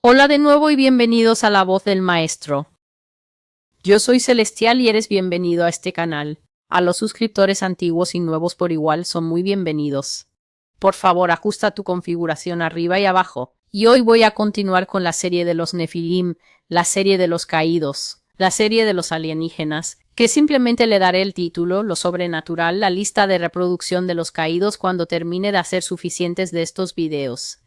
Hola de nuevo y bienvenidos a La Voz del Maestro. Yo soy Celestial y eres bienvenido a este canal. A los suscriptores antiguos y nuevos por igual son muy bienvenidos. Por favor, ajusta tu configuración arriba y abajo. Y hoy voy a continuar con la serie de los Nefilim, la serie de los caídos, la serie de los alienígenas, que simplemente le daré el título, lo sobrenatural, la lista de reproducción de los caídos cuando termine de hacer suficientes de estos videos.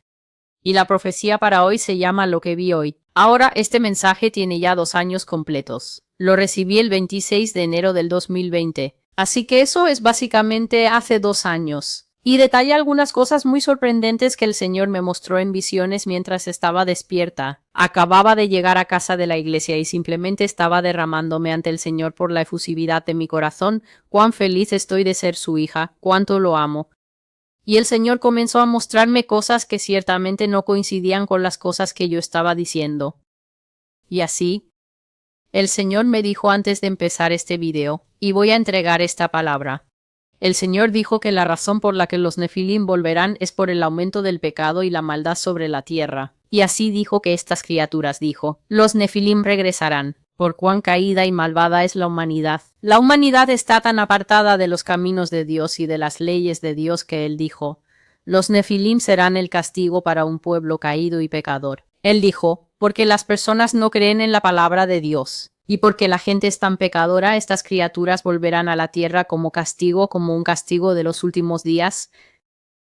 Y la profecía para hoy se llama Lo que vi hoy. Ahora este mensaje tiene ya 2 años completos. Lo recibí el 26 de enero del 2020. Así que eso es básicamente hace 2 años. Y detalla algunas cosas muy sorprendentes que el Señor me mostró en visiones mientras estaba despierta. Acababa de llegar a casa de la iglesia y simplemente estaba derramándome ante el Señor por la efusividad de mi corazón. Cuán feliz estoy de ser su hija, cuánto lo amo. Y el Señor comenzó a mostrarme cosas que ciertamente no coincidían con las cosas que yo estaba diciendo. Y así, el Señor me dijo antes de empezar este video, y voy a entregar esta palabra. El Señor dijo que la razón por la que los Nefilim volverán es por el aumento del pecado y la maldad sobre la tierra. Y así dijo que estas criaturas dijo, los Nefilim regresarán. Por cuán caída y malvada es la humanidad. La humanidad está tan apartada de los caminos de Dios y de las leyes de Dios que él dijo, los Nefilim serán el castigo para un pueblo caído y pecador. Él dijo, porque las personas no creen en la palabra de Dios. Y porque la gente es tan pecadora, estas criaturas volverán a la tierra como castigo, como un castigo de los últimos días,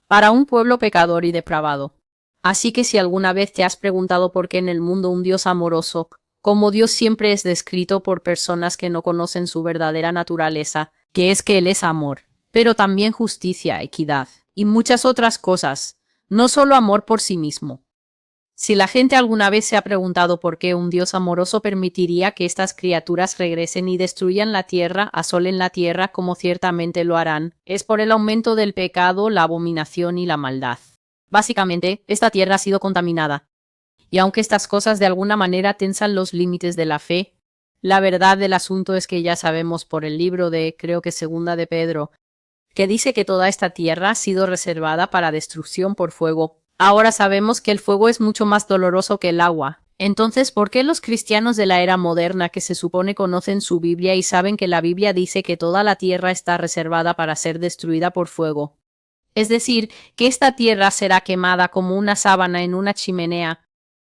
para un pueblo pecador y depravado. Así que si alguna vez te has preguntado por qué en el mundo un Dios amoroso, como Dios siempre es descrito por personas que no conocen su verdadera naturaleza, que es que Él es amor, pero también justicia, equidad, y muchas otras cosas, no solo amor por sí mismo. Si la gente alguna vez se ha preguntado por qué un Dios amoroso permitiría que estas criaturas regresen y destruyan la tierra, asolen la tierra como ciertamente lo harán, es por el aumento del pecado, la abominación y la maldad. Básicamente, esta tierra ha sido contaminada. Y aunque estas cosas de alguna manera tensan los límites de la fe, la verdad del asunto es que ya sabemos por el libro de, creo que segunda de Pedro, que dice que toda esta tierra ha sido reservada para destrucción por fuego. Ahora sabemos que el fuego es mucho más doloroso que el agua. Entonces, ¿por qué los cristianos de la era moderna que se supone conocen su Biblia y saben que la Biblia dice que toda la tierra está reservada para ser destruida por fuego? Es decir, que esta tierra será quemada como una sábana en una chimenea.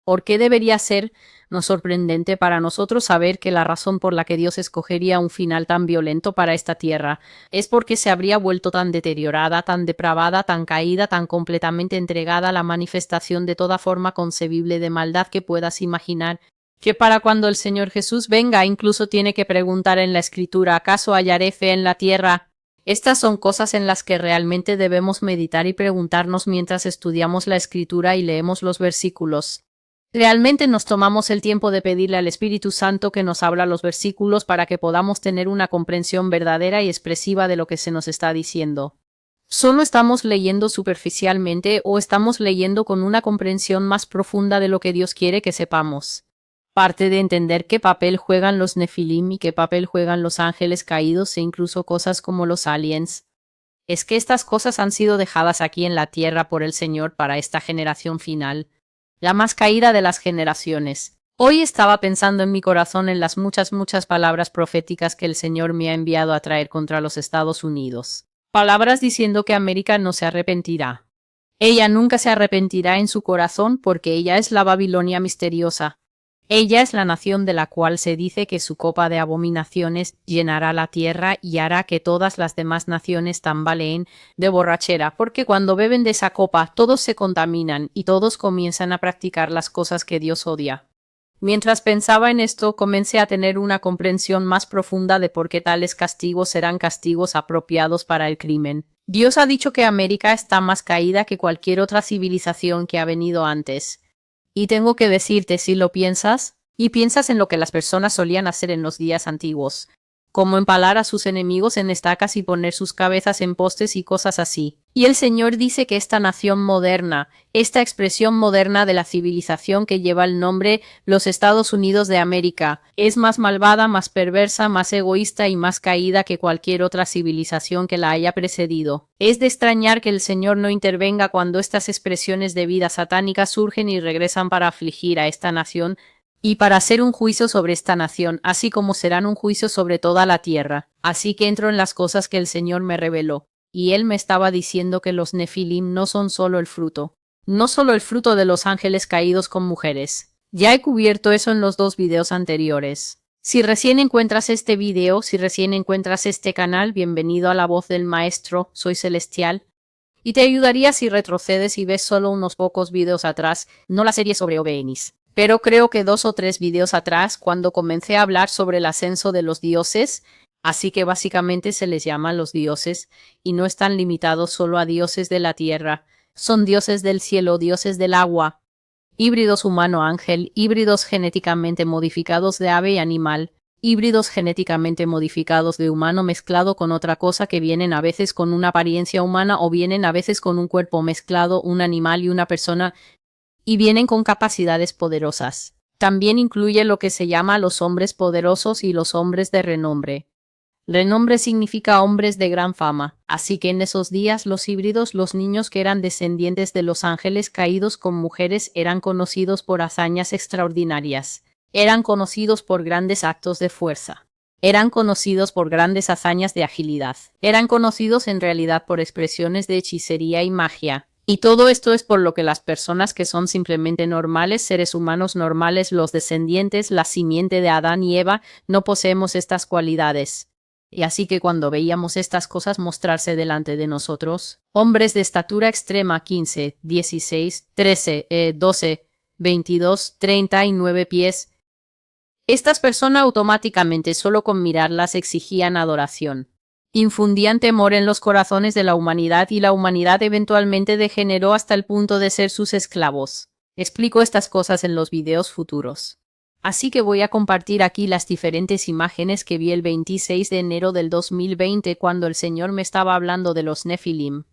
¿Por qué debería ser no sorprendente para nosotros saber que la razón por la que Dios escogería un final tan violento para esta tierra es porque se habría vuelto tan deteriorada, tan depravada, tan caída, tan completamente entregada a la manifestación de toda forma concebible de maldad que puedas imaginar, que para cuando el Señor Jesús venga incluso tiene que preguntar en la Escritura, ¿acaso hallaré fe en la tierra? Estas son cosas en las que realmente debemos meditar y preguntarnos mientras estudiamos la Escritura y leemos los versículos. Realmente nos tomamos el tiempo de pedirle al Espíritu Santo que nos abra los versículos para que podamos tener una comprensión verdadera y expresiva de lo que se nos está diciendo. ¿Solo estamos leyendo superficialmente o estamos leyendo con una comprensión más profunda de lo que Dios quiere que sepamos? Parte de entender qué papel juegan los Nefilim y qué papel juegan los ángeles caídos e incluso cosas como los aliens, es que estas cosas han sido dejadas aquí en la tierra por el Señor para esta generación final, la más caída de las generaciones. Hoy estaba pensando en mi corazón en las muchas palabras proféticas que el Señor me ha enviado a traer contra los Estados Unidos. Palabras diciendo que América no se arrepentirá. Ella nunca se arrepentirá en su corazón porque ella es la Babilonia misteriosa. Ella es la nación de la cual se dice que su copa de abominaciones llenará la tierra y hará que todas las demás naciones tambaleen de borrachera, porque cuando beben de esa copa todos se contaminan y todos comienzan a practicar las cosas que Dios odia. Mientras pensaba en esto, comencé a tener una comprensión más profunda de por qué tales castigos serán castigos apropiados para el crimen. Dios ha dicho que América está más caída que cualquier otra civilización que ha venido antes. Y tengo que decirte, si lo piensas, y piensas en lo que las personas solían hacer en los días antiguos, como empalar a sus enemigos en estacas y poner sus cabezas en postes y cosas así. Y el Señor dice que esta nación moderna, esta expresión moderna de la civilización que lleva el nombre los Estados Unidos de América, es más malvada, más perversa, más egoísta y más caída que cualquier otra civilización que la haya precedido. Es de extrañar que el Señor no intervenga cuando estas expresiones de vida satánica surgen y regresan para afligir a esta nación y para hacer un juicio sobre esta nación, así como serán un juicio sobre toda la tierra. Así que entro en las cosas que el Señor me reveló, y Él me estaba diciendo que los Nefilim no son solo el fruto, no solo el fruto de los ángeles caídos con mujeres. Ya he cubierto eso en los 2 videos anteriores. Si recién encuentras este video, si recién encuentras este canal, bienvenido a La Voz del Maestro, soy Celestial. Y te ayudaría si retrocedes y ves solo unos pocos videos atrás, no la serie sobre OBNs. Pero creo que 2 o 3 videos atrás, cuando comencé a hablar sobre el ascenso de los dioses, así que básicamente se les llama los dioses, y no están limitados solo a dioses de la tierra, son dioses del cielo, dioses del agua, híbridos humano-ángel, híbridos genéticamente modificados de ave y animal, híbridos genéticamente modificados de humano mezclado con otra cosa que vienen a veces con una apariencia humana o vienen a veces con un cuerpo mezclado, un animal y una persona, y vienen con capacidades poderosas. También incluye lo que se llama los hombres poderosos y los hombres de renombre. Renombre significa hombres de gran fama, así que en esos días los híbridos, los niños que eran descendientes de los ángeles caídos con mujeres, eran conocidos por hazañas extraordinarias, eran conocidos por grandes actos de fuerza, eran conocidos por grandes hazañas de agilidad, eran conocidos en realidad por expresiones de hechicería y magia. Y todo esto es por lo que las personas que son simplemente normales, seres humanos normales, los descendientes, la simiente de Adán y Eva, no poseemos estas cualidades. Y así que cuando veíamos estas cosas mostrarse delante de nosotros, hombres de estatura extrema 15, 16, 13, 12, 22, 39 pies, estas personas automáticamente solo con mirarlas exigían adoración. Infundían temor en los corazones de la humanidad y la humanidad eventualmente degeneró hasta el punto de ser sus esclavos. Explico estas cosas en los videos futuros. Así que voy a compartir aquí las diferentes imágenes que vi el 26 de enero del 2020 cuando el Señor me estaba hablando de los Nefilim.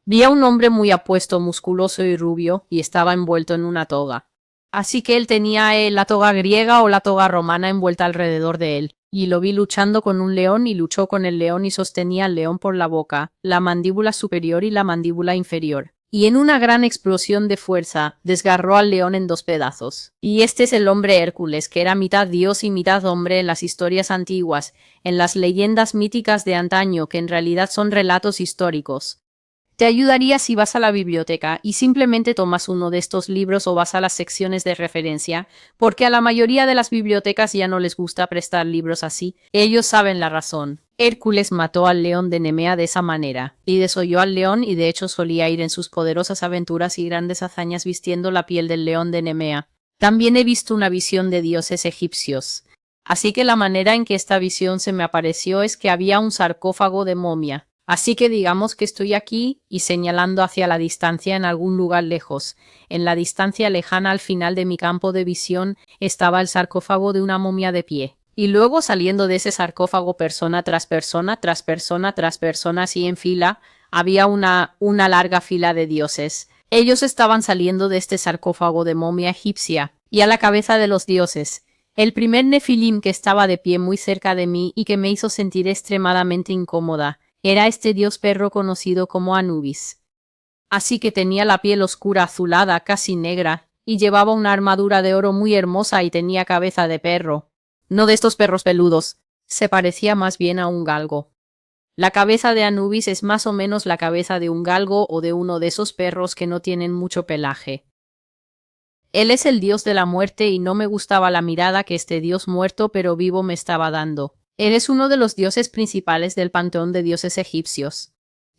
Vi a un hombre muy apuesto, musculoso y rubio, y estaba envuelto en una toga. Así que él tenía la toga griega o la toga romana envuelta alrededor de él. Y lo vi luchando con un león y luchó con el león y sostenía al león por la boca, la mandíbula superior y la mandíbula inferior. Y en una gran explosión de fuerza, desgarró al león en 2 pedazos. Y este es el hombre Hércules, que era mitad dios y mitad hombre en las historias antiguas, en las leyendas míticas de antaño, que en realidad son relatos históricos. Te ayudaría si vas a la biblioteca y simplemente tomas uno de estos libros o vas a las secciones de referencia, porque a la mayoría de las bibliotecas ya no les gusta prestar libros así. Ellos saben la razón. Hércules mató al león de Nemea de esa manera, y desolló al león y de hecho solía ir en sus poderosas aventuras y grandes hazañas vistiendo la piel del león de Nemea. También he visto una visión de dioses egipcios. Así que la manera en que esta visión se me apareció es que había un sarcófago de momia. Así que digamos que estoy aquí y señalando hacia la distancia en algún lugar lejos. En la distancia lejana al final de mi campo de visión estaba el sarcófago de una momia de pie. Y luego saliendo de ese sarcófago persona tras persona, tras persona, tras persona, así en fila, había una larga fila de dioses. Ellos estaban saliendo de este sarcófago de momia egipcia y a la cabeza de los dioses. El primer Nefilim que estaba de pie muy cerca de mí y que me hizo sentir extremadamente incómoda era este dios perro conocido como Anubis. Así que tenía la piel oscura azulada, casi negra, y llevaba una armadura de oro muy hermosa y tenía cabeza de perro. No de estos perros peludos, se parecía más bien a un galgo. La cabeza de Anubis es más o menos la cabeza de un galgo o de uno de esos perros que no tienen mucho pelaje. Él es el dios de la muerte y no me gustaba la mirada que este dios muerto pero vivo me estaba dando. Él es uno de los dioses principales del panteón de dioses egipcios.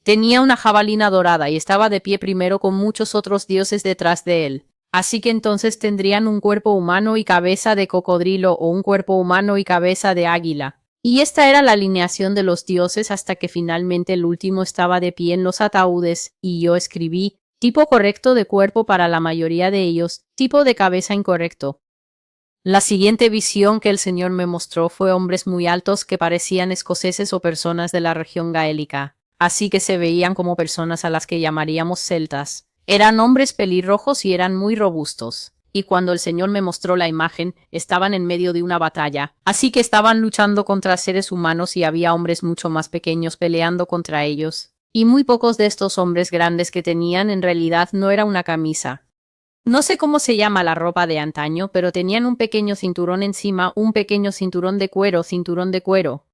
Tenía una jabalina dorada y estaba de pie primero con muchos otros dioses detrás de él. Así que entonces tendrían un cuerpo humano y cabeza de cocodrilo o un cuerpo humano y cabeza de águila. Y esta era la alineación de los dioses hasta que finalmente el último estaba de pie en los ataúdes y yo escribí, tipo correcto de cuerpo para la mayoría de ellos, tipo de cabeza incorrecto. La siguiente visión que el Señor me mostró fue hombres muy altos que parecían escoceses o personas de la región gaélica, así que se veían como personas a las que llamaríamos celtas. Eran hombres pelirrojos y eran muy robustos. Y cuando el Señor me mostró la imagen, estaban en medio de una batalla, así que estaban luchando contra seres humanos y había hombres mucho más pequeños peleando contra ellos. Y muy pocos de estos hombres grandes que tenían en realidad no era una camisa. No sé cómo se llama la ropa de antaño, pero tenían un pequeño cinturón encima, un pequeño cinturón de cuero, cinturón de cuero.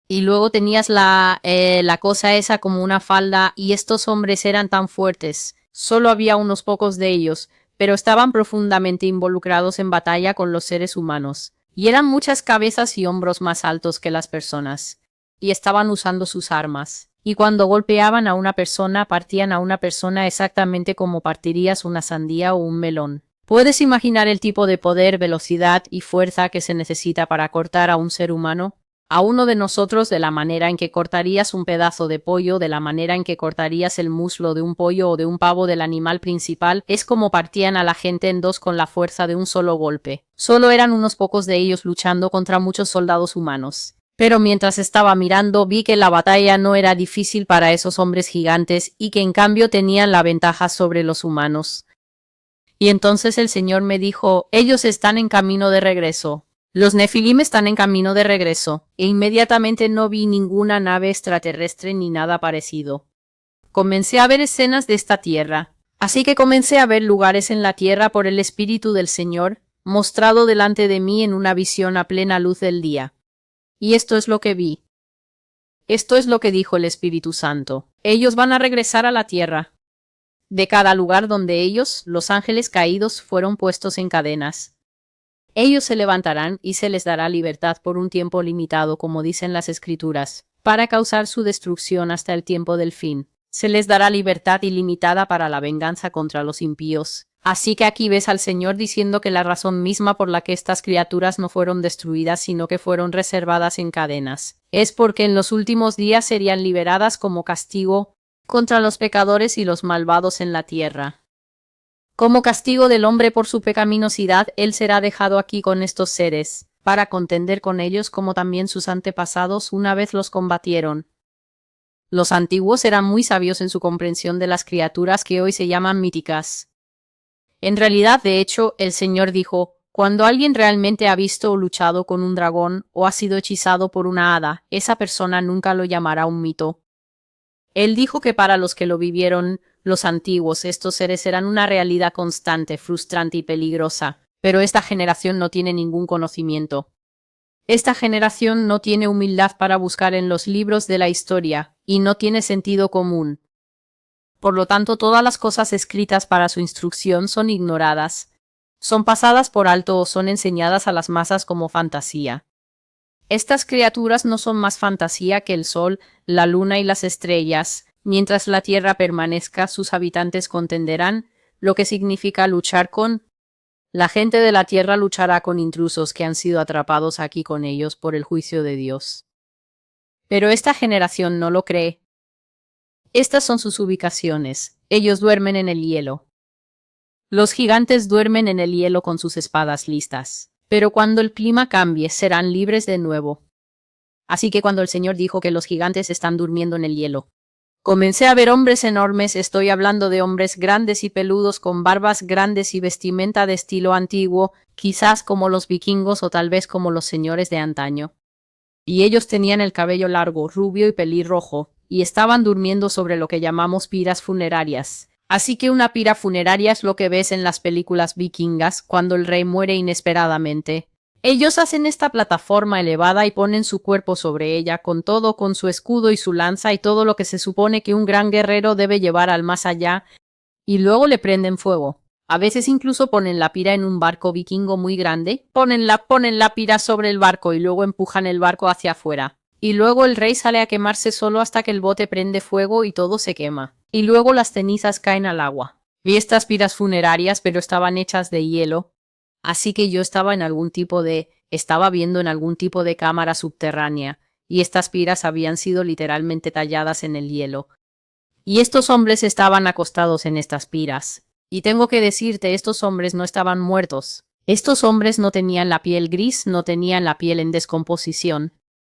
Y luego tenías la cosa esa como una falda y estos hombres eran tan fuertes. Solo había unos pocos de ellos, pero estaban profundamente involucrados en batalla con los seres humanos. Y eran muchas cabezas y hombros más altos que las personas. Y estaban usando sus armas. Y cuando golpeaban a una persona, partían a una persona exactamente como partirías una sandía o un melón. ¿Puedes imaginar el tipo de poder, velocidad y fuerza que se necesita para cortar a un ser humano? A uno de nosotros, de la manera en que cortarías un pedazo de pollo, de la manera en que cortarías el muslo de un pollo o de un pavo del animal principal, es como partían a la gente en dos con la fuerza de un solo golpe. Solo eran unos pocos de ellos luchando contra muchos soldados humanos. Pero mientras estaba mirando vi que la batalla no era difícil para esos hombres gigantes y que en cambio tenían la ventaja sobre los humanos. Y entonces el Señor me dijo, ellos están en camino de regreso. Los Nefilim están en camino de regreso, e inmediatamente no vi ninguna nave extraterrestre ni nada parecido. Comencé a ver escenas de esta tierra, así que comencé a ver lugares en la tierra por el Espíritu del Señor, mostrado delante de mí en una visión a plena luz del día. Y esto es lo que vi. Esto es lo que dijo el Espíritu Santo. Ellos van a regresar a la tierra. De cada lugar donde ellos, los ángeles caídos, fueron puestos en cadenas. Ellos se levantarán y se les dará libertad por un tiempo limitado, como dicen las Escrituras, para causar su destrucción hasta el tiempo del fin. Se les dará libertad ilimitada para la venganza contra los impíos. Así que aquí ves al Señor diciendo que la razón misma por la que estas criaturas no fueron destruidas, sino que fueron reservadas en cadenas, es porque en los últimos días serían liberadas como castigo contra los pecadores y los malvados en la tierra. Como castigo del hombre por su pecaminosidad, él será dejado aquí con estos seres, para contender con ellos como también sus antepasados una vez los combatieron. Los antiguos eran muy sabios en su comprensión de las criaturas que hoy se llaman míticas. En realidad, de hecho, el Señor dijo, cuando alguien realmente ha visto o luchado con un dragón o ha sido hechizado por una hada, esa persona nunca lo llamará un mito. Él dijo que para los que lo vivieron, los antiguos, estos seres eran una realidad constante, frustrante y peligrosa, pero esta generación no tiene ningún conocimiento. Esta generación no tiene humildad para buscar en los libros de la historia, y no tiene sentido común. Por lo tanto, todas las cosas escritas para su instrucción son ignoradas, son pasadas por alto o son enseñadas a las masas como fantasía. Estas criaturas no son más fantasía que el sol, la luna y las estrellas. Mientras la tierra permanezca, sus habitantes contenderán, lo que significa luchar con. La gente de la tierra luchará con intrusos que han sido atrapados aquí con ellos por el juicio de Dios. Pero esta generación no lo cree. Estas son sus ubicaciones. Ellos duermen en el hielo. Los gigantes duermen en el hielo con sus espadas listas. Pero cuando el clima cambie, serán libres de nuevo. Así que cuando el Señor dijo que los gigantes están durmiendo en el hielo, comencé a ver hombres enormes, estoy hablando de hombres grandes y peludos con barbas grandes y vestimenta de estilo antiguo, quizás como los vikingos o tal vez como los señores de antaño. Y ellos tenían el cabello largo, rubio y pelirrojo, y estaban durmiendo sobre lo que llamamos piras funerarias. Así que una pira funeraria es lo que ves en las películas vikingas cuando el rey muere inesperadamente. Ellos hacen esta plataforma elevada y ponen su cuerpo sobre ella, con su escudo y su lanza y todo lo que se supone que un gran guerrero debe llevar al más allá, y luego le prenden fuego. A veces incluso ponen la pira en un barco vikingo muy grande, ponen la pira sobre el barco y luego empujan el barco hacia afuera. Y luego el rey sale a quemarse solo hasta que el bote prende fuego y todo se quema. Y luego las cenizas caen al agua. Vi estas piras funerarias, pero estaban hechas de hielo. Así que yo estaba viendo en algún tipo de cámara subterránea, y estas piras habían sido literalmente talladas en el hielo. Y estos hombres estaban acostados en estas piras. Y tengo que decirte, estos hombres no estaban muertos. Estos hombres no tenían la piel gris, no tenían la piel en descomposición.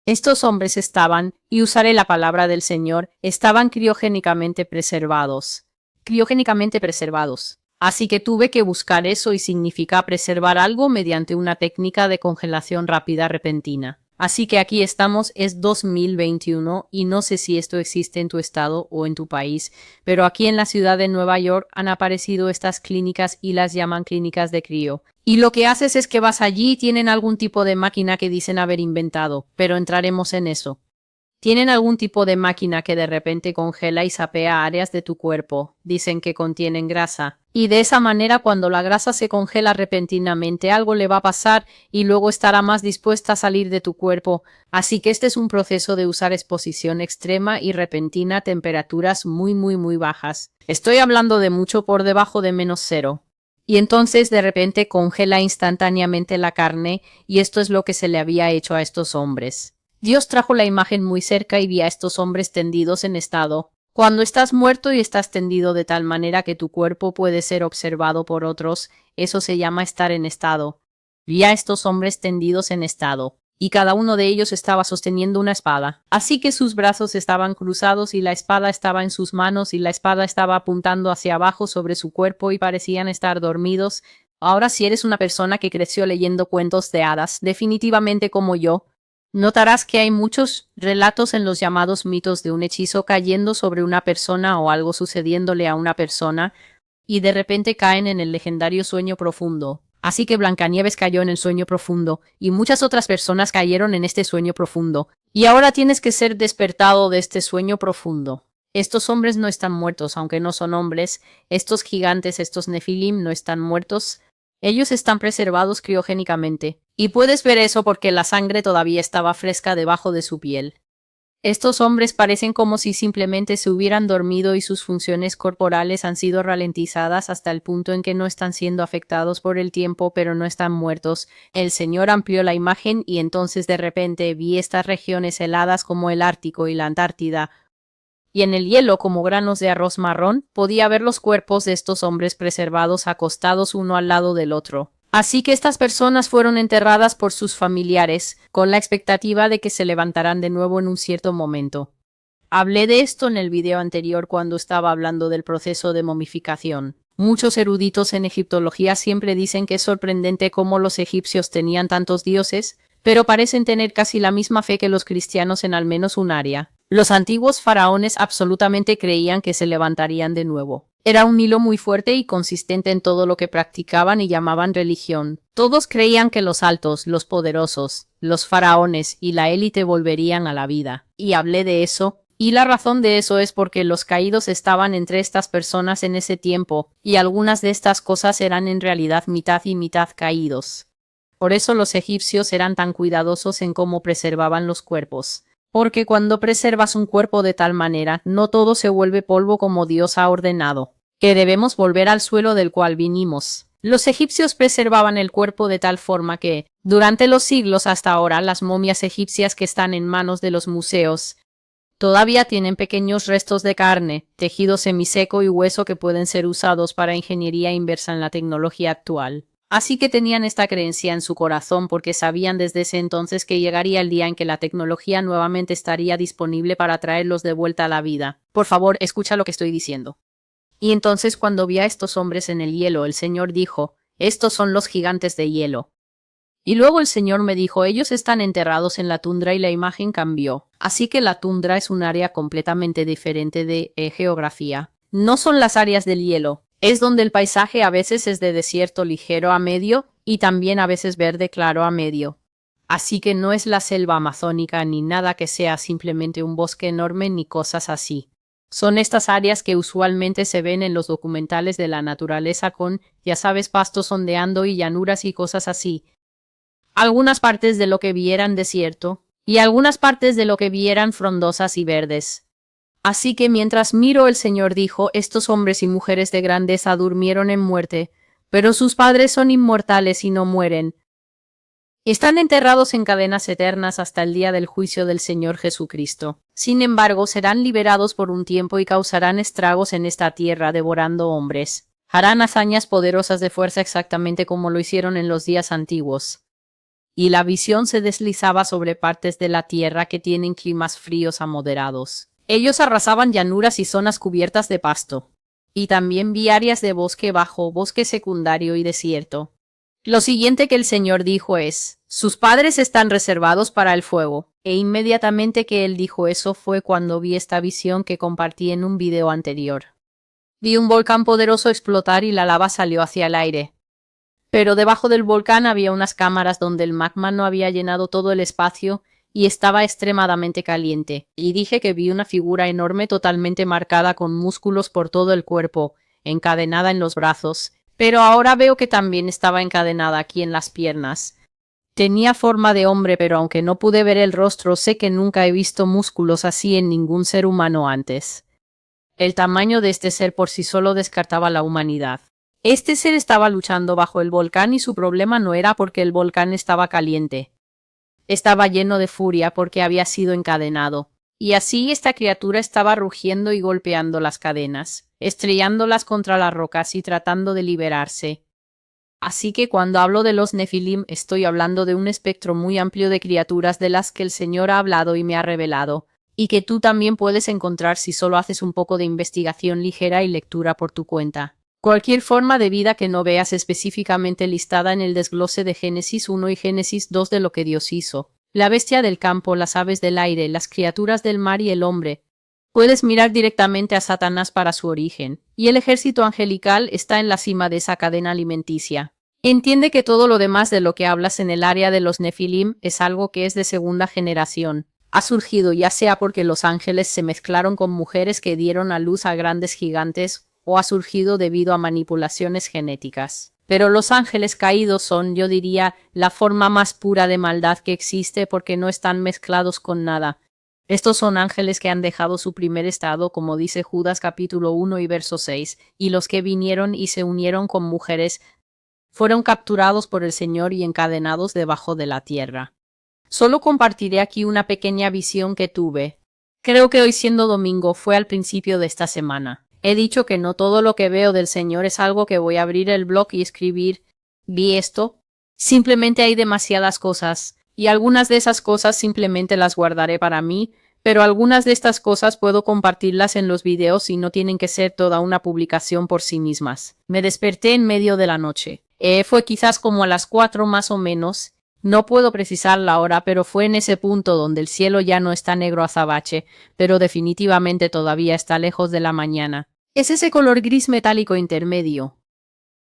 Estos hombres estaban, y usaré la palabra del Señor, estaban criogénicamente preservados. Criogénicamente preservados. Así que tuve que buscar eso y significa preservar algo mediante una técnica de congelación rápida repentina. Así que aquí estamos, es 2021 y no sé si esto existe en tu estado o en tu país, pero aquí en la ciudad de Nueva York han aparecido estas clínicas y las llaman clínicas de crío. Y lo que haces es que vas allí y tienen algún tipo de máquina que dicen haber inventado, pero entraremos en eso. Tienen algún tipo de máquina que de repente congela y sapea áreas de tu cuerpo. Dicen que contienen grasa. Y de esa manera cuando la grasa se congela repentinamente algo le va a pasar y luego estará más dispuesta a salir de tu cuerpo. Así que este es un proceso de usar exposición extrema y repentina a temperaturas muy bajas. Estoy hablando de mucho por debajo de -0. Y entonces de repente congela instantáneamente la carne y esto es lo que se le había hecho a estos hombres. Dios trajo la imagen muy cerca y vi a estos hombres tendidos en estado. Cuando estás muerto y estás tendido de tal manera que tu cuerpo puede ser observado por otros, eso se llama estar en estado. Vi a estos hombres tendidos en estado, y cada uno de ellos estaba sosteniendo una espada. Así que sus brazos estaban cruzados y la espada estaba en sus manos y la espada estaba apuntando hacia abajo sobre su cuerpo y parecían estar dormidos. Ahora si eres una persona que creció leyendo cuentos de hadas, definitivamente como yo, notarás que hay muchos relatos en los llamados mitos de un hechizo cayendo sobre una persona o algo sucediéndole a una persona y de repente caen en el legendario sueño profundo. Así que Blancanieves cayó en el sueño profundo y muchas otras personas cayeron en este sueño profundo. Y ahora tienes que ser despertado de este sueño profundo. Estos hombres no están muertos, aunque no son hombres. Estos gigantes, estos Nefilim, no están muertos. Ellos están preservados criogénicamente, y puedes ver eso porque la sangre todavía estaba fresca debajo de su piel. Estos hombres parecen como si simplemente se hubieran dormido y sus funciones corporales han sido ralentizadas hasta el punto en que no están siendo afectados por el tiempo, pero no están muertos. El Señor amplió la imagen y entonces de repente vi estas regiones heladas como el Ártico y la Antártida, y en el hielo como granos de arroz marrón, podía ver los cuerpos de estos hombres preservados acostados uno al lado del otro. Así que estas personas fueron enterradas por sus familiares, con la expectativa de que se levantarán de nuevo en un cierto momento. Hablé de esto en el video anterior cuando estaba hablando del proceso de momificación. Muchos eruditos en egiptología siempre dicen que es sorprendente cómo los egipcios tenían tantos dioses, pero parecen tener casi la misma fe que los cristianos en al menos un área. Los antiguos faraones absolutamente creían que se levantarían de nuevo. Era un hilo muy fuerte y consistente en todo lo que practicaban y llamaban religión. Todos creían que los altos, los poderosos, los faraones y la élite volverían a la vida. Y hablé de eso. Y la razón de eso es porque los caídos estaban entre estas personas en ese tiempo, y algunas de estas cosas eran en realidad mitad y mitad caídos. Por eso los egipcios eran tan cuidadosos en cómo preservaban los cuerpos. Porque cuando preservas un cuerpo de tal manera, no todo se vuelve polvo como Dios ha ordenado, que debemos volver al suelo del cual vinimos. Los egipcios preservaban el cuerpo de tal forma que, durante los siglos hasta ahora, las momias egipcias que están en manos de los museos todavía tienen pequeños restos de carne, tejido semiseco y hueso que pueden ser usados para ingeniería inversa en la tecnología actual. Así que tenían esta creencia en su corazón porque sabían desde ese entonces que llegaría el día en que la tecnología nuevamente estaría disponible para traerlos de vuelta a la vida. Por favor, escucha lo que estoy diciendo. Y entonces cuando vi a estos hombres en el hielo, el Señor dijo, estos son los gigantes de hielo. Y luego el Señor me dijo, ellos están enterrados en la tundra y la imagen cambió. Así que la tundra es un área completamente diferente de geografía. No son las áreas del hielo. Es donde el paisaje a veces es de desierto ligero a medio y también a veces verde claro a medio. Así que no es la selva amazónica ni nada que sea simplemente un bosque enorme ni cosas así. Son estas áreas que usualmente se ven en los documentales de la naturaleza con, ya sabes, pastos ondeando y llanuras y cosas así. Algunas partes de lo que vi eran desierto y algunas partes de lo que vi eran frondosas y verdes. Así que mientras miró el Señor dijo, estos hombres y mujeres de grandeza durmieron en muerte, pero sus padres son inmortales y no mueren. Están enterrados en cadenas eternas hasta el día del juicio del Señor Jesucristo. Sin embargo, serán liberados por un tiempo y causarán estragos en esta tierra devorando hombres. Harán hazañas poderosas de fuerza exactamente como lo hicieron en los días antiguos. Y la visión se deslizaba sobre partes de la tierra que tienen climas fríos a moderados. Ellos arrasaban llanuras y zonas cubiertas de pasto. Y también vi áreas de bosque bajo, bosque secundario y desierto. Lo siguiente que el Señor dijo es, sus padres están reservados para el fuego. E inmediatamente que él dijo eso fue cuando vi esta visión que compartí en un video anterior. Vi un volcán poderoso explotar y la lava salió hacia el aire. Pero debajo del volcán había unas cámaras donde el magma no había llenado todo el espacio y estaba extremadamente caliente. Y dije que vi una figura enorme totalmente marcada con músculos por todo el cuerpo, encadenada en los brazos, pero ahora veo que también estaba encadenada aquí en las piernas. Tenía forma de hombre, pero aunque no pude ver el rostro, sé que nunca he visto músculos así en ningún ser humano antes. El tamaño de este ser por sí solo descartaba la humanidad. Este ser estaba luchando bajo el volcán y su problema no era porque el volcán estaba caliente. Estaba lleno de furia porque había sido encadenado. Y así esta criatura estaba rugiendo y golpeando las cadenas, estrellándolas contra las rocas y tratando de liberarse. Así que cuando hablo de los Nefilim estoy hablando de un espectro muy amplio de criaturas de las que el Señor ha hablado y me ha revelado, y que tú también puedes encontrar si solo haces un poco de investigación ligera y lectura por tu cuenta. Cualquier forma de vida que no veas específicamente listada en el desglose de Génesis 1 y Génesis 2 de lo que Dios hizo. La bestia del campo, las aves del aire, las criaturas del mar y el hombre. Puedes mirar directamente a Satanás para su origen, y el ejército angelical está en la cima de esa cadena alimenticia. Entiende que todo lo demás de lo que hablas en el área de los Nefilim es algo que es de segunda generación. Ha surgido ya sea porque los ángeles se mezclaron con mujeres que dieron a luz a grandes gigantes, o ha surgido debido a manipulaciones genéticas. Pero los ángeles caídos son, yo diría, la forma más pura de maldad que existe porque no están mezclados con nada. Estos son ángeles que han dejado su primer estado, como dice Judas capítulo 1 y verso 6, y los que vinieron y se unieron con mujeres fueron capturados por el Señor y encadenados debajo de la tierra. Solo compartiré aquí una pequeña visión que tuve. Creo que hoy siendo domingo fue al principio de esta semana. He dicho que no todo lo que veo del Señor es algo que voy a abrir el blog y escribir. ¿Vi esto? Simplemente hay demasiadas cosas, y algunas de esas cosas simplemente las guardaré para mí, pero algunas de estas cosas puedo compartirlas en los videos y no tienen que ser toda una publicación por sí mismas. Me desperté en medio de la noche. Fue quizás como a las 4 más o menos. No puedo precisar la hora, pero fue en ese punto donde el cielo ya no está negro azabache, pero definitivamente todavía está lejos de la mañana. Es ese color gris metálico intermedio.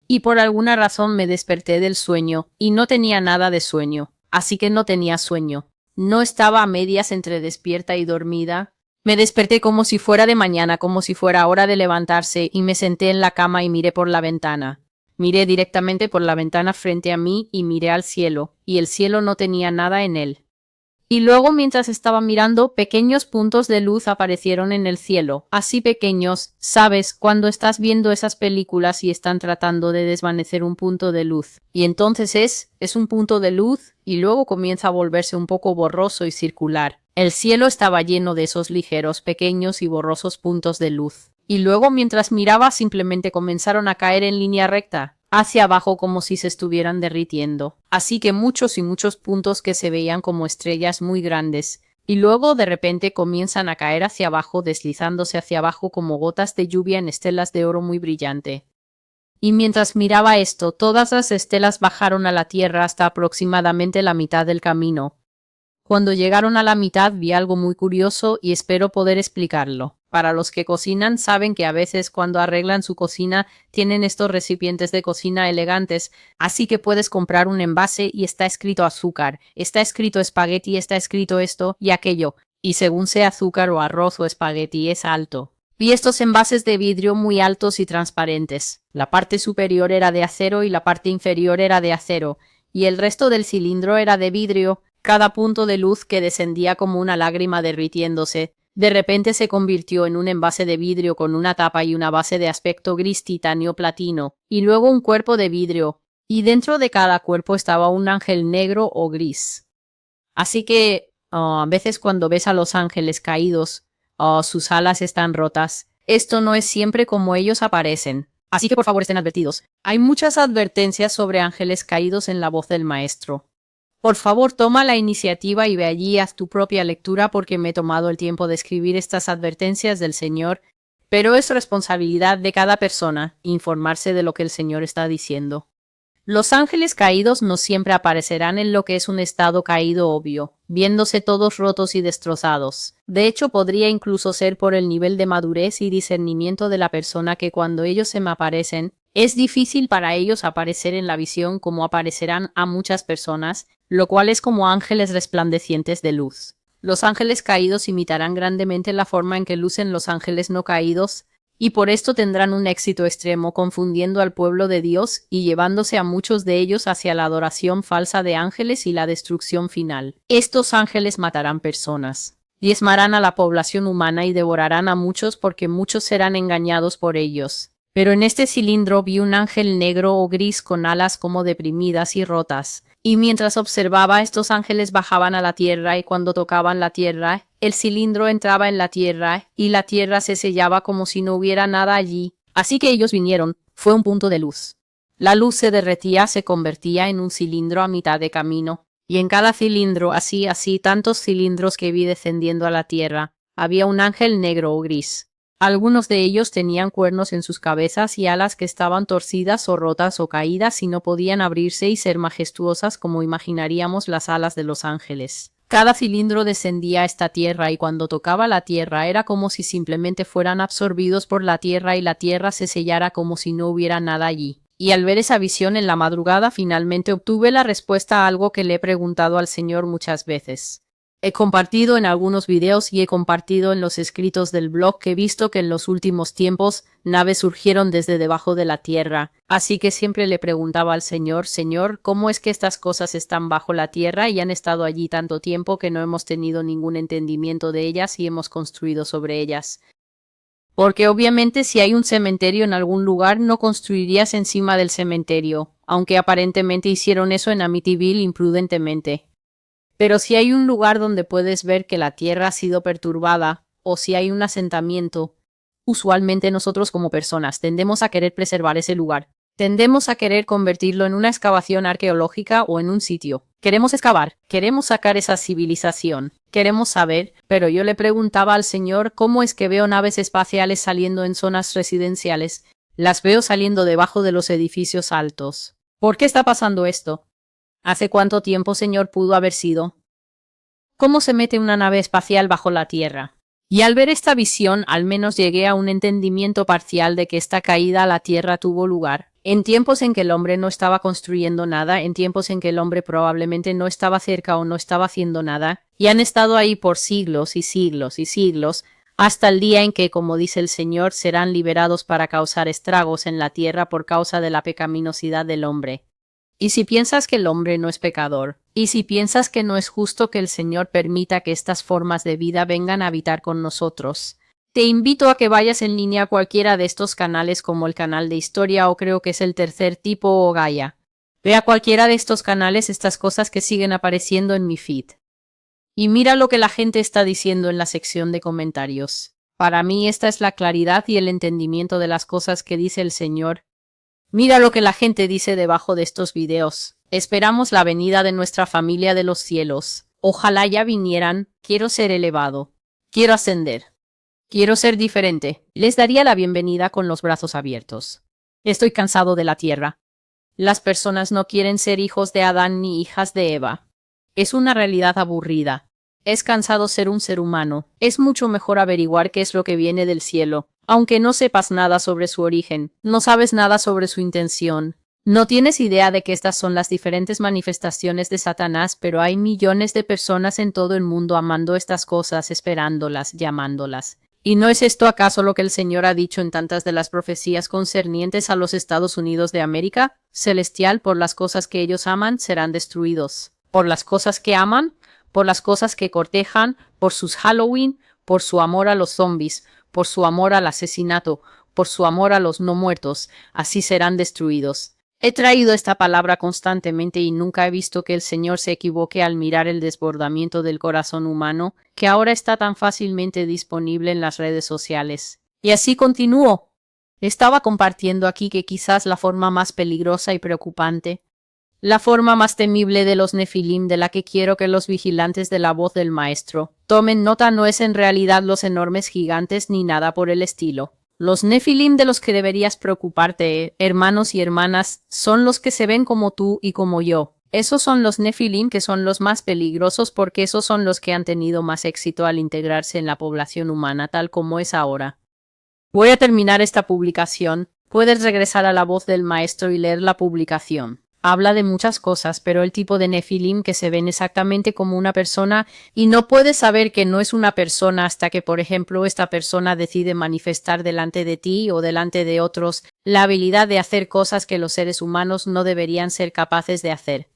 Y por alguna razón me desperté del sueño, y no tenía nada de sueño, así que no tenía sueño. No estaba a medias entre despierta y dormida. Me desperté como si fuera de mañana, como si fuera hora de levantarse, y me senté en la cama y miré por la ventana. Miré directamente por la ventana frente a mí y miré al cielo, y el cielo no tenía nada en él. Y luego, mientras estaba mirando, pequeños puntos de luz aparecieron en el cielo, así pequeños, ¿sabes? Cuando estás viendo esas películas y están tratando de desvanecer un punto de luz. Y entonces es un punto de luz y luego comienza a volverse un poco borroso y circular. El cielo estaba lleno de esos ligeros, pequeños y borrosos puntos de luz. Y luego, mientras miraba, simplemente comenzaron a caer en línea recta, hacia abajo como si se estuvieran derritiendo. Así que muchos y muchos puntos que se veían como estrellas muy grandes, y luego de repente comienzan a caer hacia abajo, deslizándose hacia abajo como gotas de lluvia en estelas de oro muy brillante. Y mientras miraba esto, todas las estelas bajaron a la tierra hasta aproximadamente la mitad del camino. Cuando llegaron a la mitad vi algo muy curioso y espero poder explicarlo. Para los que cocinan saben que a veces cuando arreglan su cocina tienen estos recipientes de cocina elegantes, así que puedes comprar un envase y está escrito azúcar, está escrito espagueti, está escrito esto y aquello, y según sea azúcar o arroz o espagueti es alto. Vi estos envases de vidrio muy altos y transparentes. La parte superior era de acero y la parte inferior era de acero, y el resto del cilindro era de vidrio. Cada punto de luz que descendía como una lágrima derritiéndose, de repente se convirtió en un envase de vidrio con una tapa y una base de aspecto gris titanio platino, y luego un cuerpo de vidrio, y dentro de cada cuerpo estaba un ángel negro o gris. Así que, a veces cuando ves a los ángeles caídos, sus alas están rotas. Esto no es siempre como ellos aparecen. Así que por favor estén advertidos. Hay muchas advertencias sobre ángeles caídos en la voz del Maestro. Por favor, toma la iniciativa y ve allí y haz tu propia lectura porque me he tomado el tiempo de escribir estas advertencias del Señor, pero es responsabilidad de cada persona informarse de lo que el Señor está diciendo. Los ángeles caídos no siempre aparecerán en lo que es un estado caído obvio, viéndose todos rotos y destrozados. De hecho, podría incluso ser por el nivel de madurez y discernimiento de la persona que cuando ellos se me aparecen, es difícil para ellos aparecer en la visión como aparecerán a muchas personas, lo cual es como ángeles resplandecientes de luz. Los ángeles caídos imitarán grandemente la forma en que lucen los ángeles no caídos, y por esto tendrán un éxito extremo confundiendo al pueblo de Dios y llevándose a muchos de ellos hacia la adoración falsa de ángeles y la destrucción final. Estos ángeles matarán personas, diezmarán a la población humana y devorarán a muchos porque muchos serán engañados por ellos. Pero en este cilindro vi un ángel negro o gris con alas como deprimidas y rotas. Y mientras observaba, estos ángeles bajaban a la tierra y cuando tocaban la tierra, el cilindro entraba en la tierra y la tierra se sellaba como si no hubiera nada allí. Así que ellos vinieron. Fue un punto de luz. La luz se derretía, se convertía en un cilindro a mitad de camino. Y en cada cilindro, así, tantos cilindros que vi descendiendo a la tierra, había un ángel negro o gris. Algunos de ellos tenían cuernos en sus cabezas y alas que estaban torcidas o rotas o caídas y no podían abrirse y ser majestuosas como imaginaríamos las alas de los ángeles. Cada cilindro descendía a esta tierra y cuando tocaba la tierra era como si simplemente fueran absorbidos por la tierra y la tierra se sellara como si no hubiera nada allí. Y al ver esa visión en la madrugada finalmente obtuve la respuesta a algo que le he preguntado al Señor muchas veces. He compartido en algunos videos y he compartido en los escritos del blog que he visto que en los últimos tiempos naves surgieron desde debajo de la tierra. Así que siempre le preguntaba al Señor, Señor, ¿cómo es que estas cosas están bajo la tierra y han estado allí tanto tiempo que no hemos tenido ningún entendimiento de ellas y hemos construido sobre ellas? Porque obviamente si hay un cementerio en algún lugar no construirías encima del cementerio, aunque aparentemente hicieron eso en Amityville imprudentemente. Pero si hay un lugar donde puedes ver que la tierra ha sido perturbada, o si hay un asentamiento, usualmente nosotros como personas tendemos a querer preservar ese lugar. Tendemos a querer convertirlo en una excavación arqueológica o en un sitio. Queremos excavar, queremos sacar esa civilización, queremos saber, pero yo le preguntaba al Señor cómo es que veo naves espaciales saliendo en zonas residenciales. Las veo saliendo debajo de los edificios altos. ¿Por qué está pasando esto? ¿Hace cuánto tiempo, Señor, pudo haber sido? ¿Cómo se mete una nave espacial bajo la Tierra? Y al ver esta visión, al menos llegué a un entendimiento parcial de que esta caída a la Tierra tuvo lugar en tiempos en que el hombre no estaba construyendo nada, en tiempos en que el hombre probablemente no estaba cerca o no estaba haciendo nada, y han estado ahí por siglos y siglos y siglos, hasta el día en que, como dice el Señor, serán liberados para causar estragos en la Tierra por causa de la pecaminosidad del hombre. Y si piensas que el hombre no es pecador, y si piensas que no es justo que el Señor permita que estas formas de vida vengan a habitar con nosotros, te invito a que vayas en línea a cualquiera de estos canales como el canal de historia o creo que es el tercer tipo o Gaia. Ve a cualquiera de estos canales estas cosas que siguen apareciendo en mi feed. Y mira lo que la gente está diciendo en la sección de comentarios. Para mí esta es la claridad y el entendimiento de las cosas que dice el Señor. Mira lo que la gente dice debajo de estos videos. Esperamos la venida de nuestra familia de los cielos. Ojalá ya vinieran. Quiero ser elevado. Quiero ascender. Quiero ser diferente. Les daría la bienvenida con los brazos abiertos. Estoy cansado de la tierra. Las personas no quieren ser hijos de Adán ni hijas de Eva. Es una realidad aburrida. Es cansado ser un ser humano. Es mucho mejor averiguar qué es lo que viene del cielo. Aunque no sepas nada sobre su origen, no sabes nada sobre su intención. No tienes idea de que estas son las diferentes manifestaciones de Satanás, pero hay millones de personas en todo el mundo amando estas cosas, esperándolas, llamándolas. ¿Y no es esto acaso lo que el Señor ha dicho en tantas de las profecías concernientes a los Estados Unidos de América? Celestial, por las cosas que ellos aman, serán destruidos. Por las cosas que aman, por las cosas que cortejan, por sus Halloween, por su amor a los zombies, por su amor al asesinato, por su amor a los no muertos, así serán destruidos. He traído esta palabra constantemente y nunca he visto que el Señor se equivoque al mirar el desbordamiento del corazón humano, que ahora está tan fácilmente disponible en las redes sociales. Y así continúo. Estaba compartiendo aquí que quizás la forma más peligrosa y preocupante, la forma más temible de los Nefilim de la que quiero que los vigilantes de la voz del maestro tomen nota no es en realidad los enormes gigantes ni nada por el estilo. Los Nefilim de los que deberías preocuparte, hermanos y hermanas, son los que se ven como tú y como yo. Esos son los Nefilim que son los más peligrosos porque esos son los que han tenido más éxito al integrarse en la población humana tal como es ahora. Voy a terminar esta publicación. Puedes regresar a la voz del maestro y leer la publicación. Habla de muchas cosas, pero el tipo de Nefilim que se ven exactamente como una persona y no puedes saber que no es una persona hasta que, por ejemplo, esta persona decide manifestar delante de ti o delante de otros la habilidad de hacer cosas que los seres humanos no deberían ser capaces de hacer.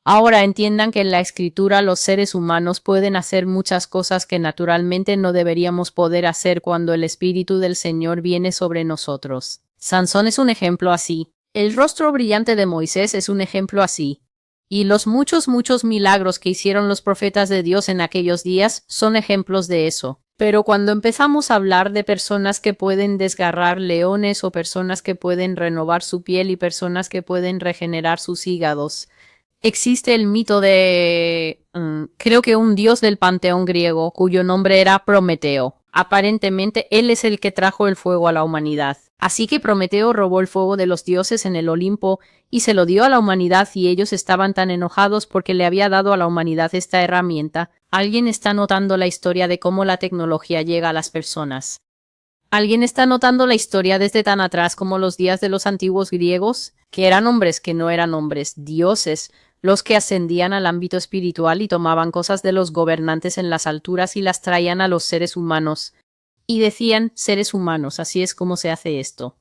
Ahora entiendan que en la escritura los seres humanos pueden hacer muchas cosas que naturalmente no deberíamos poder hacer cuando el Espíritu del Señor viene sobre nosotros. Sansón es un ejemplo así. El rostro brillante de Moisés es un ejemplo así. Y los muchos milagros que hicieron los profetas de Dios en aquellos días son ejemplos de eso. Pero cuando empezamos a hablar de personas que pueden desgarrar leones o personas que pueden renovar su piel y personas que pueden regenerar sus hígados, existe el mito de, creo que un dios del panteón griego, cuyo nombre era Prometeo. Aparentemente, él es el que trajo el fuego a la humanidad. Así que Prometeo robó el fuego de los dioses en el Olimpo y se lo dio a la humanidad y ellos estaban tan enojados porque le había dado a la humanidad esta herramienta. Alguien está notando la historia de cómo la tecnología llega a las personas. ¿Alguien está notando la historia desde tan atrás como los días de los antiguos griegos? Que eran hombres que no eran hombres, dioses, los que ascendían al ámbito espiritual y tomaban cosas de los gobernantes en las alturas y las traían a los seres humanos. Y decían, seres humanos, así es como se hace esto.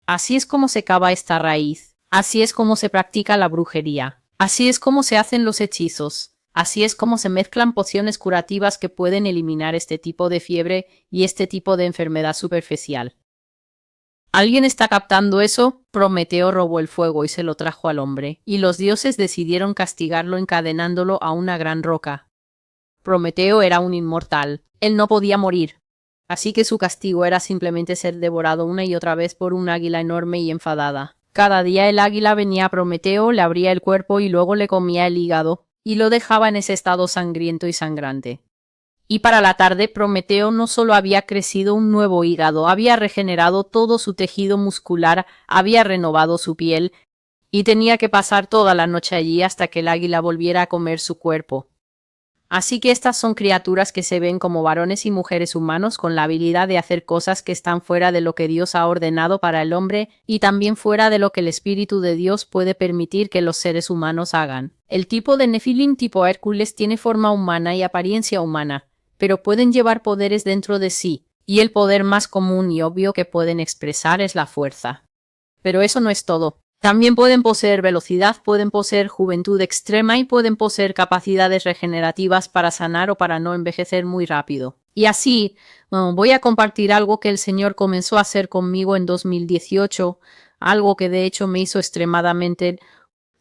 Así es como se cava esta raíz. Así es como se practica la brujería. Así es como se hacen los hechizos. Así es como se mezclan pociones curativas que pueden eliminar este tipo de fiebre y este tipo de enfermedad superficial. ¿Alguien está captando eso? Prometeo robó el fuego y se lo trajo al hombre, y los dioses decidieron castigarlo encadenándolo a una gran roca. Prometeo era un inmortal. Él no podía morir. Así que su castigo era simplemente ser devorado una y otra vez por un águila enorme y enfadada. Cada día el águila venía a Prometeo, le abría el cuerpo y luego le comía el hígado, y lo dejaba en ese estado sangriento y sangrante. Y para la tarde Prometeo no solo había crecido un nuevo hígado, había regenerado todo su tejido muscular, había renovado su piel, y tenía que pasar toda la noche allí hasta que el águila volviera a comer su cuerpo. Así que estas son criaturas que se ven como varones y mujeres humanos con la habilidad de hacer cosas que están fuera de lo que Dios ha ordenado para el hombre y también fuera de lo que el Espíritu de Dios puede permitir que los seres humanos hagan. El tipo de Nefilim tipo Hércules tiene forma humana y apariencia humana, pero pueden llevar poderes dentro de sí, y el poder más común y obvio que pueden expresar es la fuerza. Pero eso no es todo. También pueden poseer velocidad, pueden poseer juventud extrema y pueden poseer capacidades regenerativas para sanar o para no envejecer muy rápido. Y así, voy a compartir algo que el Señor comenzó a hacer conmigo en 2018, algo que de hecho me hizo extremadamente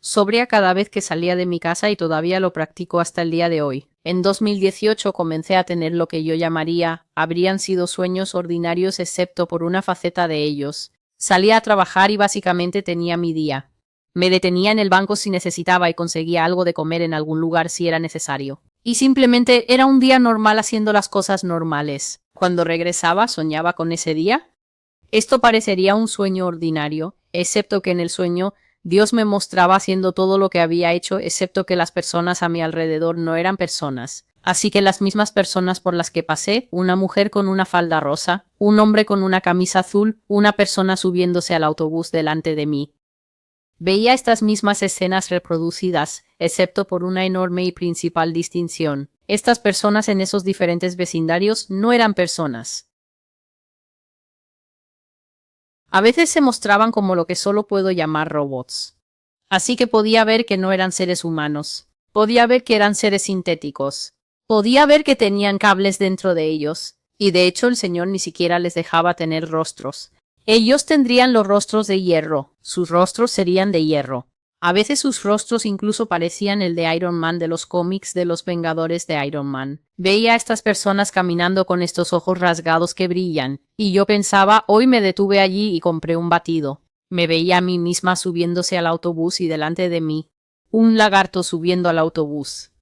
sobria cada vez que salía de mi casa y todavía lo practico hasta el día de hoy. En 2018 comencé a tener lo que yo llamaría, habrían sido sueños ordinarios excepto por una faceta de ellos. Salía a trabajar y básicamente tenía mi día. Me detenía en el banco si necesitaba y conseguía algo de comer en algún lugar si era necesario. Y simplemente era un día normal haciendo las cosas normales. Cuando regresaba, soñaba con ese día. Esto parecería un sueño ordinario, excepto que en el sueño Dios me mostraba haciendo todo lo que había hecho, excepto que las personas a mi alrededor no eran personas. Así que las mismas personas por las que pasé, una mujer con una falda rosa, un hombre con una camisa azul, una persona subiéndose al autobús delante de mí. Veía estas mismas escenas reproducidas, excepto por una enorme y principal distinción. Estas personas en esos diferentes vecindarios no eran personas. A veces se mostraban como lo que solo puedo llamar robots. Así que podía ver que no eran seres humanos. Podía ver que eran seres sintéticos. Podía ver que tenían cables dentro de ellos. Y de hecho el Señor ni siquiera les dejaba tener rostros. Ellos tendrían los rostros de hierro. Sus rostros serían de hierro. A veces sus rostros incluso parecían el de Iron Man de los cómics de los Vengadores de Iron Man. Veía a estas personas caminando con estos ojos rasgados que brillan, y yo pensaba, hoy me detuve allí y compré un batido. Me veía a mí misma subiéndose al autobús y delante de mí, un lagarto subiendo al autobús.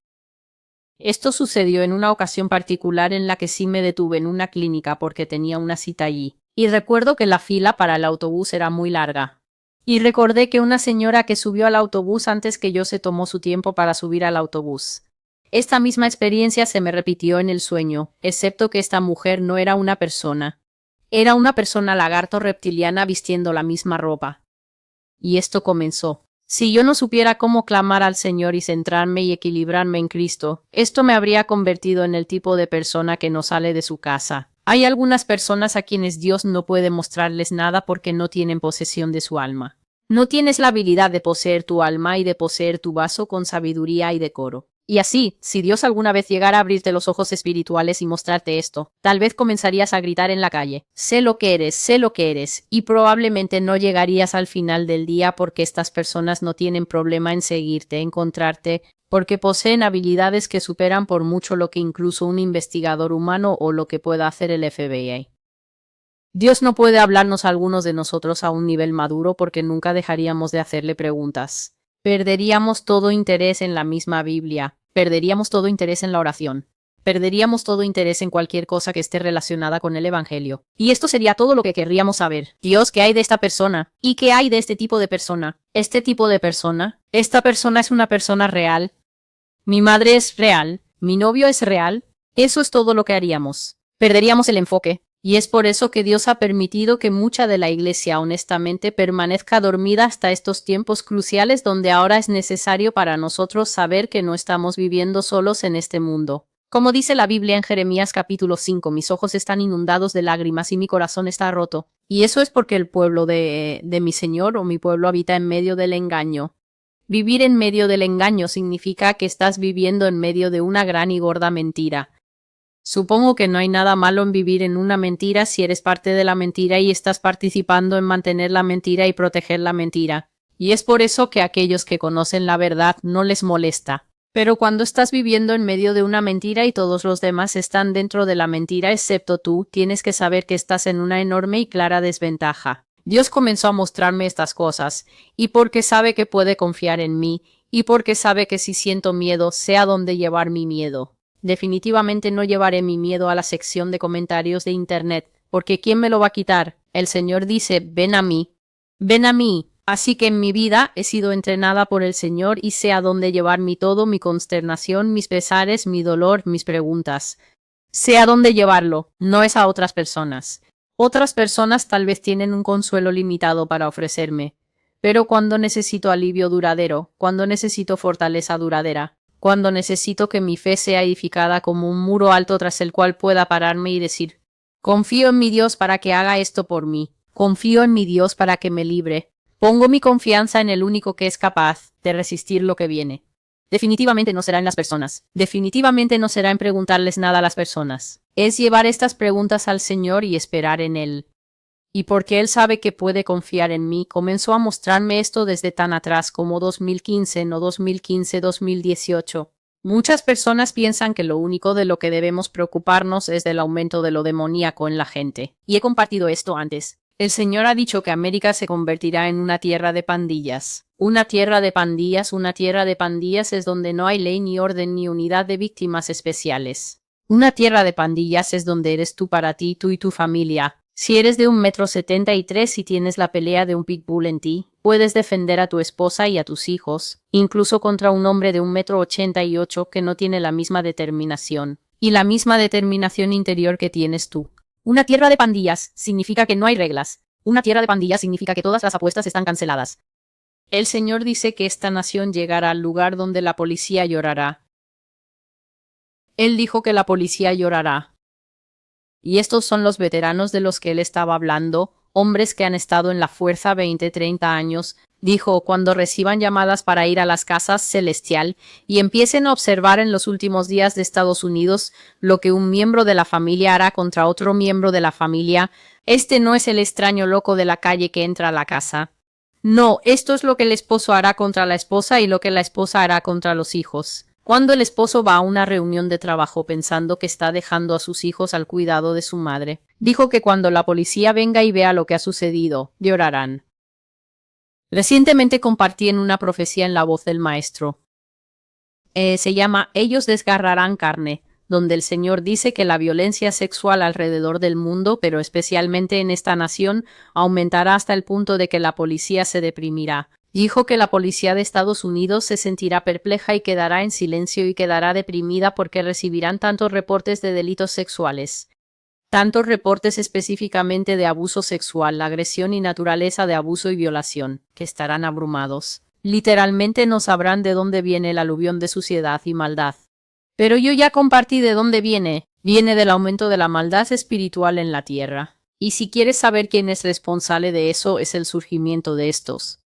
Esto sucedió en una ocasión particular en la que sí me detuve en una clínica porque tenía una cita allí, y recuerdo que la fila para el autobús era muy larga. Y recordé que una señora que subió al autobús antes que yo se tomó su tiempo para subir al autobús. Esta misma experiencia se me repitió en el sueño, excepto que esta mujer no era una persona. Era una persona lagarto reptiliana vistiendo la misma ropa. Y esto comenzó. Si yo no supiera cómo clamar al Señor y centrarme y equilibrarme en Cristo, esto me habría convertido en el tipo de persona que no sale de su casa. Hay algunas personas a quienes Dios no puede mostrarles nada porque no tienen posesión de su alma. No tienes la habilidad de poseer tu alma y de poseer tu vaso con sabiduría y decoro. Y así, si Dios alguna vez llegara a abrirte los ojos espirituales y mostrarte esto, tal vez comenzarías a gritar en la calle, sé lo que eres, y probablemente no llegarías al final del día porque estas personas no tienen problema en seguirte, encontrarte, porque poseen habilidades que superan por mucho lo que incluso un investigador humano o lo que pueda hacer el FBI. Dios no puede hablarnos a algunos de nosotros a un nivel maduro porque nunca dejaríamos de hacerle preguntas. Perderíamos todo interés en la misma Biblia, perderíamos todo interés en la oración, perderíamos todo interés en cualquier cosa que esté relacionada con el Evangelio. Y esto sería todo lo que querríamos saber. Dios, ¿qué hay de esta persona? ¿Y qué hay de este tipo de persona? ¿Este tipo de persona? ¿Esta persona es una persona real? ¿Mi madre es real? ¿Mi novio es real? Eso es todo lo que haríamos. Perderíamos el enfoque. Y es por eso que Dios ha permitido que mucha de la Iglesia honestamente permanezca dormida hasta estos tiempos cruciales donde ahora es necesario para nosotros saber que no estamos viviendo solos en este mundo. Como dice la Biblia en Jeremías capítulo 5, mis ojos están inundados de lágrimas y mi corazón está roto. Y eso es porque el pueblo de mi Señor o mi pueblo habita en medio del engaño. Vivir en medio del engaño significa que estás viviendo en medio de una gran y gorda mentira. Supongo que no hay nada malo en vivir en una mentira si eres parte de la mentira y estás participando en mantener la mentira y proteger la mentira. Y es por eso que a aquellos que conocen la verdad no les molesta. Pero cuando estás viviendo en medio de una mentira y todos los demás están dentro de la mentira excepto tú, tienes que saber que estás en una enorme y clara desventaja. Dios comenzó a mostrarme estas cosas, y porque sabe que puede confiar en mí, y porque sabe que si siento miedo, sé a dónde llevar mi miedo. Definitivamente no llevaré mi miedo a la sección de comentarios de Internet, porque ¿quién me lo va a quitar? El Señor dice, ven a mí. Ven a mí. Así que en mi vida he sido entrenada por el Señor y sé a dónde llevar mi todo, mi consternación, mis pesares, mi dolor, mis preguntas. Sé a dónde llevarlo, no es a otras personas. Otras personas tal vez tienen un consuelo limitado para ofrecerme, pero cuando necesito alivio duradero, cuando necesito fortaleza duradera, cuando necesito que mi fe sea edificada como un muro alto tras el cual pueda pararme y decir, confío en mi Dios para que haga esto por mí, confío en mi Dios para que me libre, pongo mi confianza en el único que es capaz de resistir lo que viene. Definitivamente no será en las personas, definitivamente no será en preguntarles nada a las personas, es llevar estas preguntas al Señor y esperar en Él. Y porque Él sabe que puede confiar en mí, comenzó a mostrarme esto desde tan atrás como 2015, no 2015-2018. Muchas personas piensan que lo único de lo que debemos preocuparnos es del aumento de lo demoníaco en la gente. Y he compartido esto antes. El Señor ha dicho que América se convertirá en una tierra de pandillas. Una tierra de pandillas es donde no hay ley ni orden ni unidad de víctimas especiales. Una tierra de pandillas es donde eres tú para ti, tú y tu familia. Si eres de 1,73 m y tienes la pelea de un pitbull en ti, puedes defender a tu esposa y a tus hijos, incluso contra un hombre de 1,88 m que no tiene la misma determinación, y la misma determinación interior que tienes tú. Una tierra de pandillas significa que no hay reglas. Una tierra de pandillas significa que todas las apuestas están canceladas. El Señor dice que esta nación llegará al lugar donde la policía llorará. Él dijo que la policía llorará. Y estos son los veteranos de los que él estaba hablando, hombres que han estado en la fuerza 20-30 años, dijo, cuando reciban llamadas para ir a las casas celestial y empiecen a observar en los últimos días de Estados Unidos lo que un miembro de la familia hará contra otro miembro de la familia. Este no es el extraño loco de la calle que entra a la casa. No, esto es lo que el esposo hará contra la esposa y lo que la esposa hará contra los hijos. Cuando el esposo va a una reunión de trabajo pensando que está dejando a sus hijos al cuidado de su madre, dijo que cuando la policía venga y vea lo que ha sucedido, llorarán. Recientemente compartí en una profecía en La Voz del Maestro. Se llama Ellos desgarrarán carne, donde el Señor dice que la violencia sexual alrededor del mundo, pero especialmente en esta nación, aumentará hasta el punto de que la policía se deprimirá. Dijo que la policía de Estados Unidos se sentirá perpleja y quedará en silencio y quedará deprimida porque recibirán tantos reportes de delitos sexuales. Tantos reportes específicamente de abuso sexual, agresión y naturaleza de abuso y violación, que estarán abrumados. Literalmente no sabrán de dónde viene el aluvión de suciedad y maldad. Pero yo ya compartí de dónde viene. Viene del aumento de la maldad espiritual en la tierra. Y si quieres saber quién es responsable de eso, es el surgimiento de estos.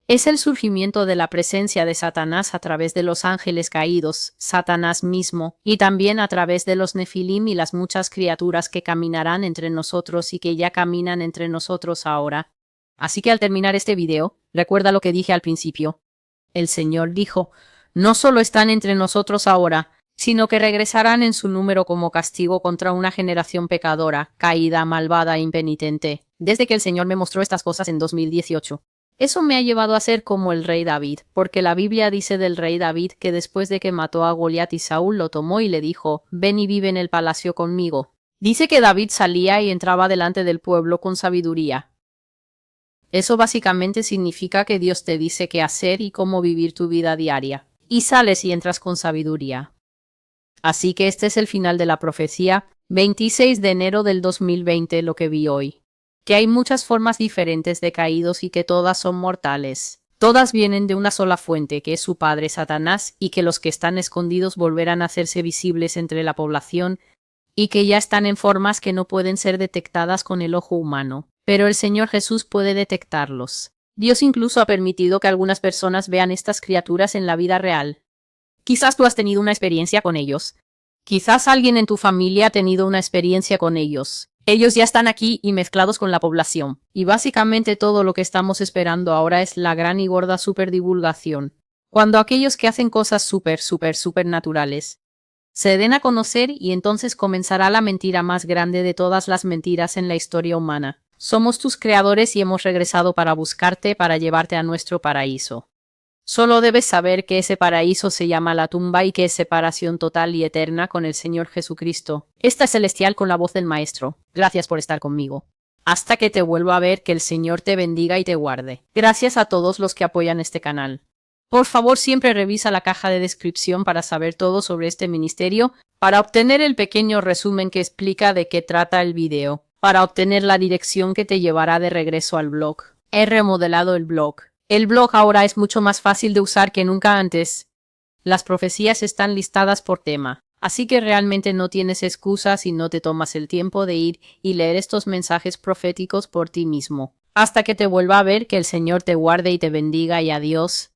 Es el surgimiento de la presencia de Satanás a través de los ángeles caídos, Satanás mismo, y también a través de los Nefilim y las muchas criaturas que caminarán entre nosotros y que ya caminan entre nosotros ahora. Así que al terminar este video, recuerda lo que dije al principio. El Señor dijo, no solo están entre nosotros ahora, sino que regresarán en su número como castigo contra una generación pecadora, caída, malvada e impenitente, desde que el Señor me mostró estas cosas en 2018. Eso me ha llevado a ser como el rey David, porque la Biblia dice del rey David que después de que mató a Goliat y Saúl lo tomó y le dijo, ven y vive en el palacio conmigo. Dice que David salía y entraba delante del pueblo con sabiduría. Eso básicamente significa que Dios te dice qué hacer y cómo vivir tu vida diaria. Y sales y entras con sabiduría. Así que este es el final de la profecía, 26 de enero del 2020, lo que vi hoy. Que hay muchas formas diferentes de caídos y que todas son mortales. Todas vienen de una sola fuente, que es su padre Satanás, y que los que están escondidos volverán a hacerse visibles entre la población, y que ya están en formas que no pueden ser detectadas con el ojo humano. Pero el Señor Jesús puede detectarlos. Dios incluso ha permitido que algunas personas vean estas criaturas en la vida real. Quizás tú has tenido una experiencia con ellos. Quizás alguien en tu familia ha tenido una experiencia con ellos. Ellos ya están aquí y mezclados con la población. Y básicamente todo lo que estamos esperando ahora es la gran y gorda superdivulgación. Cuando aquellos que hacen cosas supernaturales se den a conocer, y entonces comenzará la mentira más grande de todas las mentiras en la historia humana. Somos tus creadores y hemos regresado para buscarte, para llevarte a nuestro paraíso. Solo debes saber que ese paraíso se llama la tumba y que es separación total y eterna con el Señor Jesucristo. Esta es Celestial con la voz del Maestro. Gracias por estar conmigo. Hasta que te vuelva a ver, que el Señor te bendiga y te guarde. Gracias a todos los que apoyan este canal. Por favor, siempre revisa la caja de descripción para saber todo sobre este ministerio, para obtener el pequeño resumen que explica de qué trata el video, para obtener la dirección que te llevará de regreso al blog. He remodelado el blog. El blog ahora es mucho más fácil de usar que nunca antes. Las profecías están listadas por tema, así que realmente no tienes excusas si no te tomas el tiempo de ir y leer estos mensajes proféticos por ti mismo. Hasta que te vuelva a ver, que el Señor te guarde y te bendiga, y adiós.